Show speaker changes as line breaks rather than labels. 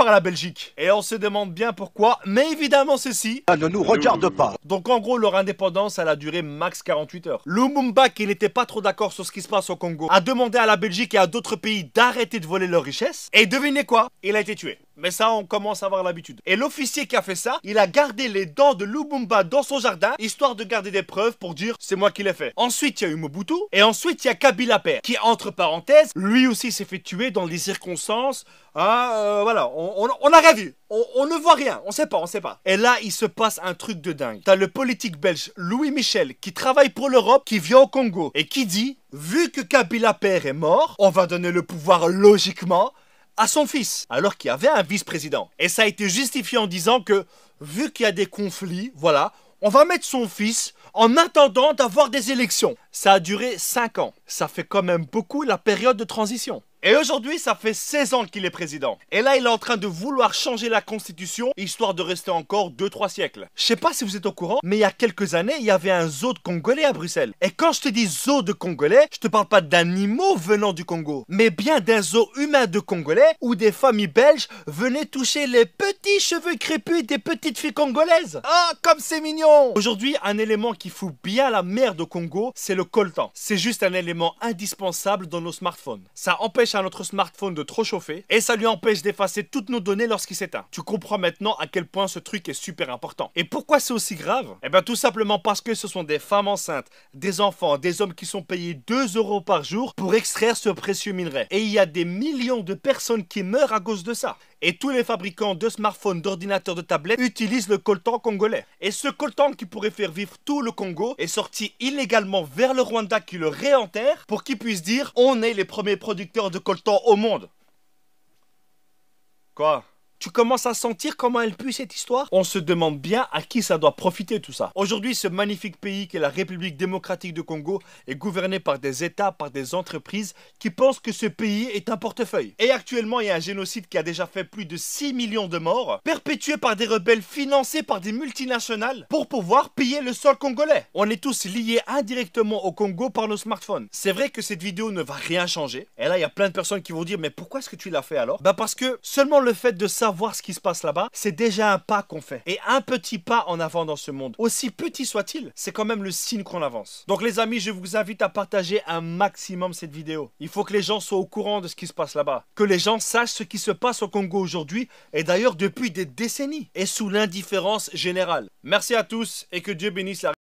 par la Belgique. Et on se demande bien pourquoi, mais évidemment ceci.
Ça ne nous regarde pas.
Donc en gros, leur indépendance, elle a duré max 48 heures. Lumumba, qui n'était pas trop d'accord sur ce qui se passe au Congo, a demandé à la Belgique et à d'autres pays d'arrêter de voler leurs richesses. Et devinez quoi? Il a été tué. Mais ça, on commence à avoir l'habitude. Et l'officier qui a fait ça, il a gardé les dents de Lumumba dans son jardin, histoire de garder des preuves pour dire c'est moi qui l'ai fait. Ensuite, il y a eu Mobutu, et ensuite, il y a Kabila père, qui, entre parenthèses, lui aussi s'est fait tuer dans des circonstances. Voilà, on n'a rien vu. On ne voit rien, on sait pas. Et là, il se passe un truc de dingue. T'as le politique belge Louis Michel qui travaille pour l'Europe, qui vient au Congo et qui dit, vu que Kabila père est mort, on va donner le pouvoir logiquement à son fils, alors qu'il y avait un vice-président. Et ça a été justifié en disant que, vu qu'il y a des conflits, voilà, on va mettre son fils en attendant d'avoir des élections. Ça a duré 5 ans. Ça fait quand même beaucoup la période de transition. Et aujourd'hui, ça fait 16 ans qu'il est président. Et là, il est en train de vouloir changer la constitution, histoire de rester encore 2-3 siècles. Je sais pas si vous êtes au courant, mais il y a quelques années, il y avait un zoo de Congolais à Bruxelles. Et quand je te dis zoo de Congolais, je te parle pas d'animaux venant du Congo, mais bien d'un zoo humain de Congolais, où des familles belges venaient toucher les petits cheveux crépus des petites filles congolaises. Ah, comme c'est mignon! Aujourd'hui, un élément qui fout bien la merde au Congo, c'est le coltan. C'est juste un élément indispensable dans nos smartphones. Ça empêche à notre smartphone de trop chauffer et ça lui empêche d'effacer toutes nos données lorsqu'il s'éteint. Tu comprends maintenant à quel point ce truc est super important. Et pourquoi c'est aussi grave? Eh bien tout simplement parce que ce sont des femmes enceintes, des enfants, des hommes qui sont payés 2 € par jour pour extraire ce précieux minerai. Et il y a des millions de personnes qui meurent à cause de ça. Et tous les fabricants de smartphones, d'ordinateurs, de tablettes utilisent le coltan congolais. Et ce coltan qui pourrait faire vivre tout le Congo est sorti illégalement vers le Rwanda qui le réenterre pour qu'ils puissent dire on est les premiers producteurs de coltan au monde. Quoi? Tu commences à sentir comment elle pue cette histoire? On se demande bien à qui ça doit profiter tout ça. Aujourd'hui, ce magnifique pays qu'est la République démocratique du Congo est gouverné par des États, par des entreprises qui pensent que ce pays est un portefeuille. Et actuellement, il y a un génocide qui a déjà fait plus de 6 millions de morts, perpétué par des rebelles financés par des multinationales pour pouvoir piller le sol congolais. On est tous liés indirectement au Congo par nos smartphones. C'est vrai que cette vidéo ne va rien changer. Et là, il y a plein de personnes qui vont dire mais pourquoi est-ce que tu l'as fait alors? Bah parce que seulement le fait de savoir ce qui se passe là-bas, c'est déjà un pas qu'on fait. Et un petit pas en avant dans ce monde, aussi petit soit-il, c'est quand même le signe qu'on avance. Donc les amis, je vous invite à partager un maximum cette vidéo. Il faut que les gens soient au courant de ce qui se passe là-bas. Que les gens sachent ce qui se passe au Congo aujourd'hui, et d'ailleurs depuis des décennies, et sous l'indifférence générale. Merci à tous, et que Dieu bénisse la